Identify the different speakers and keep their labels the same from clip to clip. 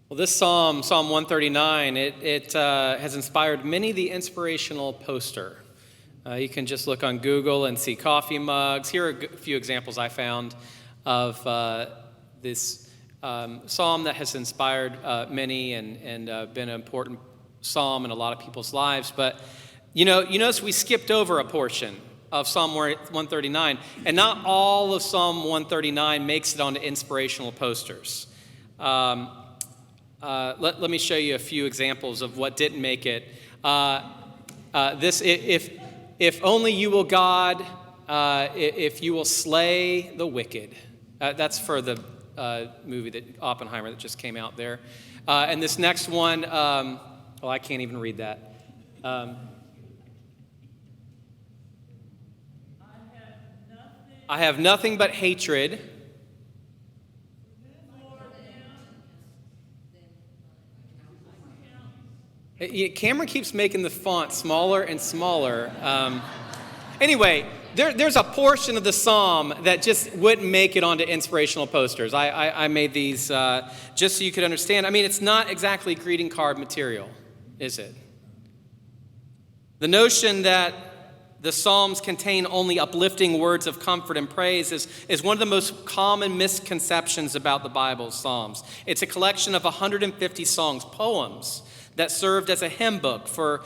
Speaker 1: Well, this psalm, Psalm 139, it has inspired many the inspirational poster. You can just look on Google and see coffee mugs. Here are a few examples I found of this psalm that has inspired many and been an important psalm in a lot of people's lives. But you notice we skipped over a portion of Psalm 139, and not all of Psalm 139 makes it onto inspirational posters. Let me show you a few examples of what didn't make it. If only you will God, if you will slay the wicked. That's for the movie that Oppenheimer that just came out there. And this next one, I can't even read that. I have nothing but hatred. Cameron keeps making the font smaller and smaller. Anyway, there's a portion of the psalm that just wouldn't make it onto inspirational posters. I made these just so you could understand. I mean, it's not exactly greeting card material, is it? The notion that the Psalms contain only uplifting words of comfort and praise is one of the most common misconceptions about the Bible's Psalms. It's a collection of 150 songs, poems, that served as a hymn book for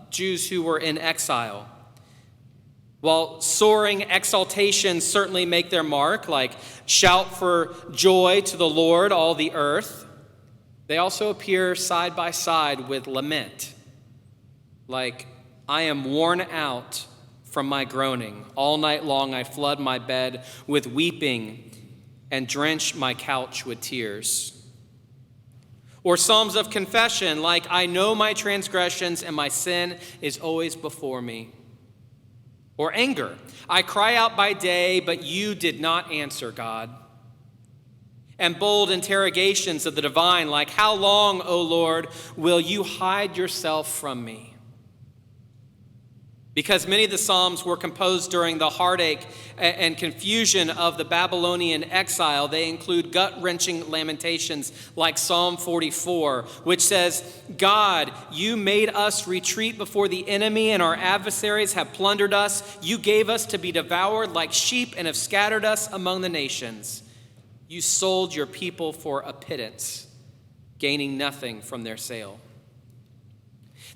Speaker 1: Jews who were in exile. While soaring exaltations certainly make their mark, like shout for joy to the Lord, all the earth, they also appear side by side with lament, like I am worn out from my groaning. All night long I flood my bed with weeping and drench my couch with tears. Or psalms of confession, like I know my transgressions and my sin is always before me. Or anger, I cry out by day, but you did not answer, God. And bold interrogations of the divine, like how long, O Lord, will you hide yourself from me? Because many of the Psalms were composed during the heartache and confusion of the Babylonian exile, they include gut-wrenching lamentations like Psalm 44, which says, God, you made us retreat before the enemy, and our adversaries have plundered us. You gave us to be devoured like sheep and have scattered us among the nations. You sold your people for a pittance, gaining nothing from their sale.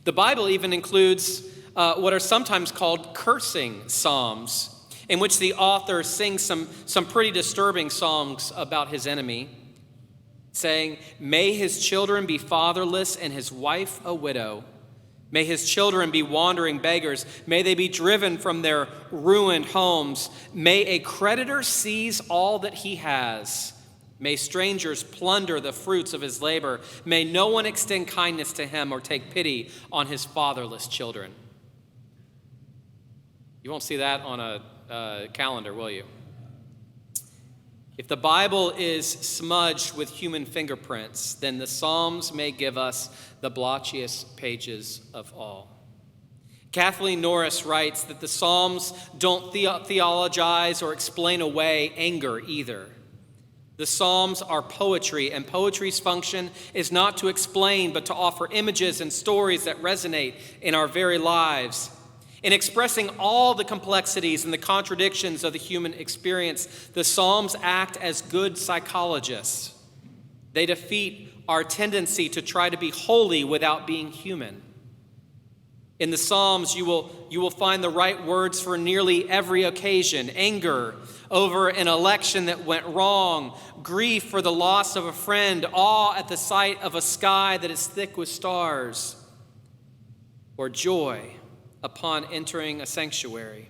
Speaker 1: The Bible even includes what are sometimes called cursing psalms, in which the author sings some pretty disturbing songs about his enemy, saying, may his children be fatherless and his wife a widow. May his children be wandering beggars. May they be driven from their ruined homes. May a creditor seize all that he has. May strangers plunder the fruits of his labor. May no one extend kindness to him or take pity on his fatherless children. You won't see that on a calendar, will you? If the Bible is smudged with human fingerprints, then the Psalms may give us the blotchiest pages of all. Kathleen Norris writes that the Psalms don't theologize or explain away anger either. The Psalms are poetry, and poetry's function is not to explain, but to offer images and stories that resonate in our very lives. In expressing all the complexities and the contradictions of the human experience, the Psalms act as good psychologists. They defeat our tendency to try to be holy without being human. In the Psalms, you will find the right words for nearly every occasion: anger over an election that went wrong, grief for the loss of a friend, awe at the sight of a sky that is thick with stars, or joy upon entering a sanctuary.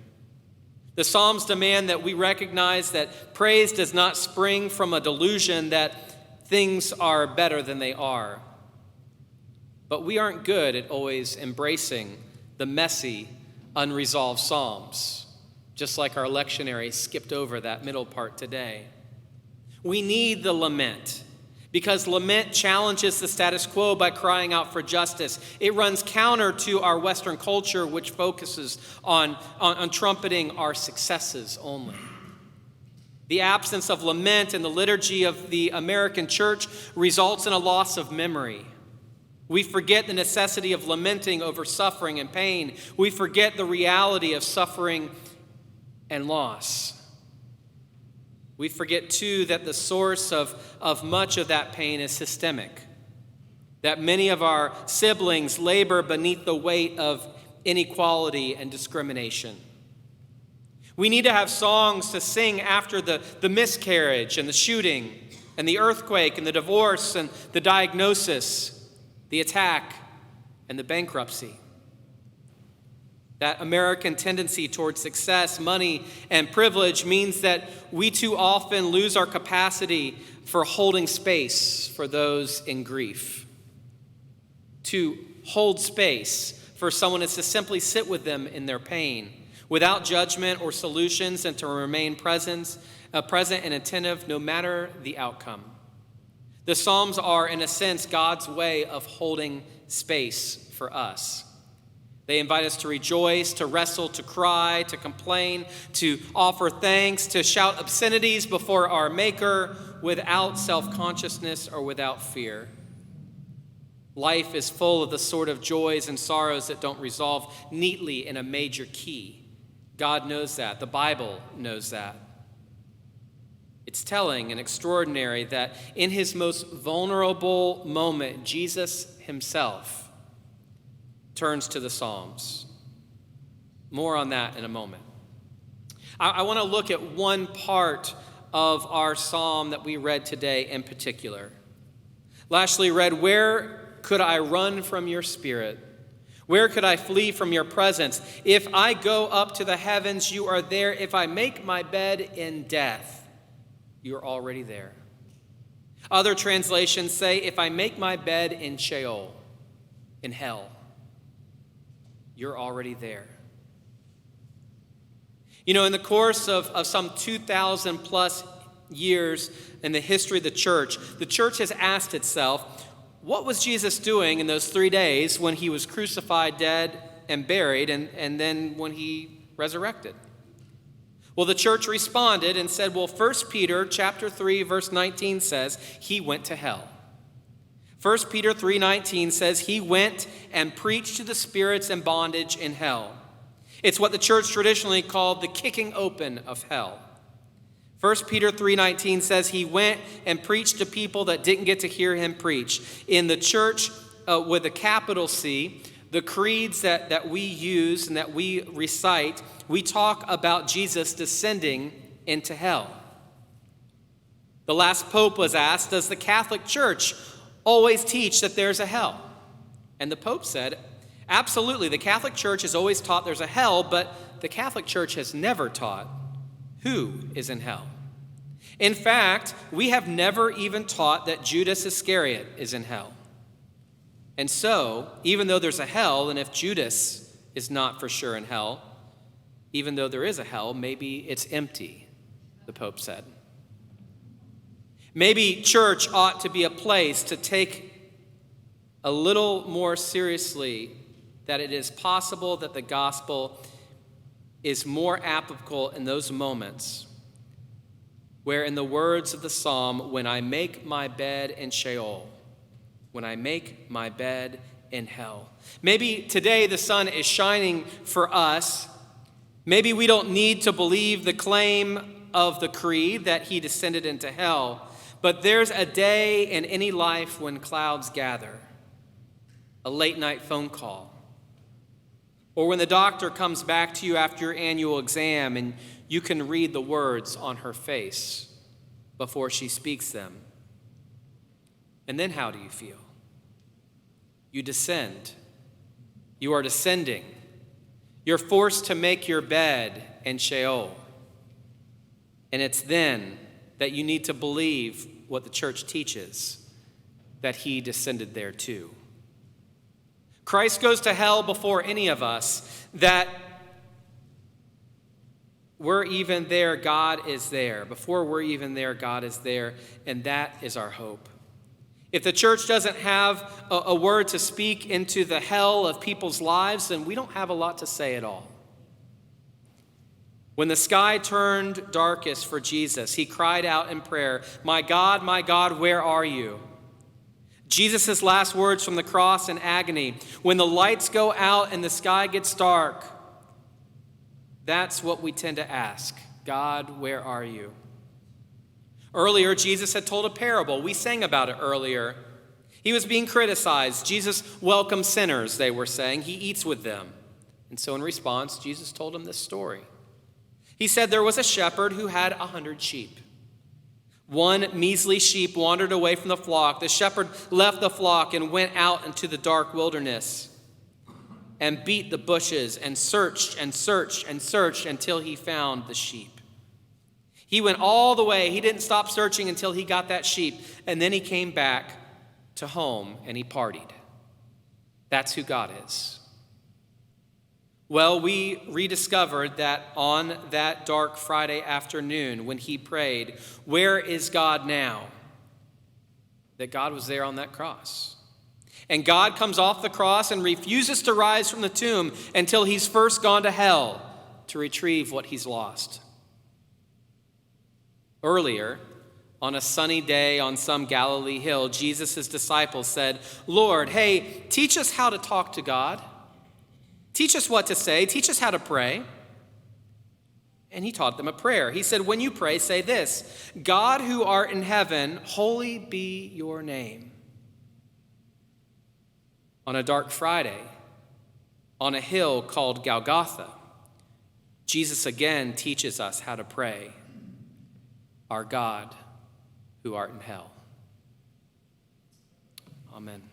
Speaker 1: The Psalms demand that we recognize that praise does not spring from a delusion that things are better than they are. But we aren't good at always embracing the messy, unresolved Psalms, just like our lectionary skipped over that middle part today. We need the lament, because lament challenges the status quo by crying out for justice. It runs counter to our Western culture, which focuses on trumpeting our successes only. The absence of lament in the liturgy of the American church results in a loss of memory. We forget the necessity of lamenting over suffering and pain. We forget the reality of suffering and loss. We forget, too, that the source of much of that pain is systemic, that many of our siblings labor beneath the weight of inequality and discrimination. We need to have songs to sing after the miscarriage and the shooting and the earthquake and the divorce and the diagnosis, the attack and the bankruptcy. That American tendency towards success, money, and privilege means that we too often lose our capacity for holding space for those in grief. To hold space for someone is to simply sit with them in their pain, without judgment or solutions, and to remain present and attentive no matter the outcome. The Psalms are, in a sense, God's way of holding space for us. They invite us to rejoice, to wrestle, to cry, to complain, to offer thanks, to shout obscenities before our Maker without self-consciousness or without fear. Life is full of the sort of joys and sorrows that don't resolve neatly in a major key. God knows that. The Bible knows that. It's telling and extraordinary that in his most vulnerable moment, Jesus himself turns to the Psalms. More on that in a moment. I want to look at one part of our psalm that we read today in particular. Lashley read, "Where could I run from your spirit? Where could I flee from your presence? If I go up to the heavens, you are there. If I make my bed in death, you're already there." Other translations say, "If I make my bed in Sheol, in hell, you're already there." You know, in the course of some 2,000 plus years in the history of the church has asked itself, what was Jesus doing in those 3 days when he was crucified, dead, and buried, and then when he resurrected? Well, the church responded and said, well, 1 Peter chapter 3, verse 19 says he went to hell. 1 Peter 3:19 says he went and preached to the spirits in bondage in hell. It's what the church traditionally called the kicking open of hell. 1 Peter 3:19 says he went and preached to people that didn't get to hear him preach. In the church with a capital C, the creeds that we use and that we recite, we talk about Jesus descending into hell. The last pope was asked, does the Catholic Church always teach that there's a hell? And the Pope said, absolutely, the Catholic Church has always taught there's a hell, but the Catholic Church has never taught who is in hell. In fact, we have never even taught that Judas Iscariot is in hell. And so, even though there's a hell, and if Judas is not for sure in hell, even though there is a hell, maybe it's empty, the Pope said. Maybe church ought to be a place to take a little more seriously that it is possible that the gospel is more applicable in those moments where, in the words of the psalm, when I make my bed in Sheol, when I make my bed in hell. Maybe today the sun is shining for us. Maybe we don't need to believe the claim of the creed that he descended into hell. But there's a day in any life when clouds gather, a late night phone call, or when the doctor comes back to you after your annual exam and you can read the words on her face before she speaks them. And then how do you feel? You descend. You are descending. You're forced to make your bed in Sheol. And it's then that you need to believe what the church teaches, that he descended there too. Christ goes to hell before any of us, that we're even there, God is there. Before we're even there, God is there, and that is our hope. If the church doesn't have a word to speak into the hell of people's lives, then we don't have a lot to say at all. When the sky turned darkest for Jesus, he cried out in prayer, my God, where are you?" Jesus' last words from the cross in agony, when the lights go out and the sky gets dark, that's what we tend to ask. God, where are you? Earlier, Jesus had told a parable. We sang about it earlier. He was being criticized. Jesus welcomes sinners, they were saying. He eats with them. And so in response, Jesus told them this story. He said there was a shepherd who had 100 sheep. One measly sheep wandered away from the flock. The shepherd left the flock and went out into the dark wilderness and beat the bushes and searched and searched and searched until he found the sheep. He went all the way. He didn't stop searching until he got that sheep. And then he came back to home and he partied. That's who God is. Well, we rediscovered that on that dark Friday afternoon when he prayed, where is God now? That God was there on that cross. And God comes off the cross and refuses to rise from the tomb until he's first gone to hell to retrieve what he's lost. Earlier, on a sunny day on some Galilee hill, Jesus' disciples said, "Lord, hey, teach us how to talk to God. Teach us what to say. Teach us how to pray." And he taught them a prayer. He said, when you pray, say this, "God who art in heaven, holy be your name." On a dark Friday, on a hill called Golgotha, Jesus again teaches us how to pray, "Our God who art in hell." Amen.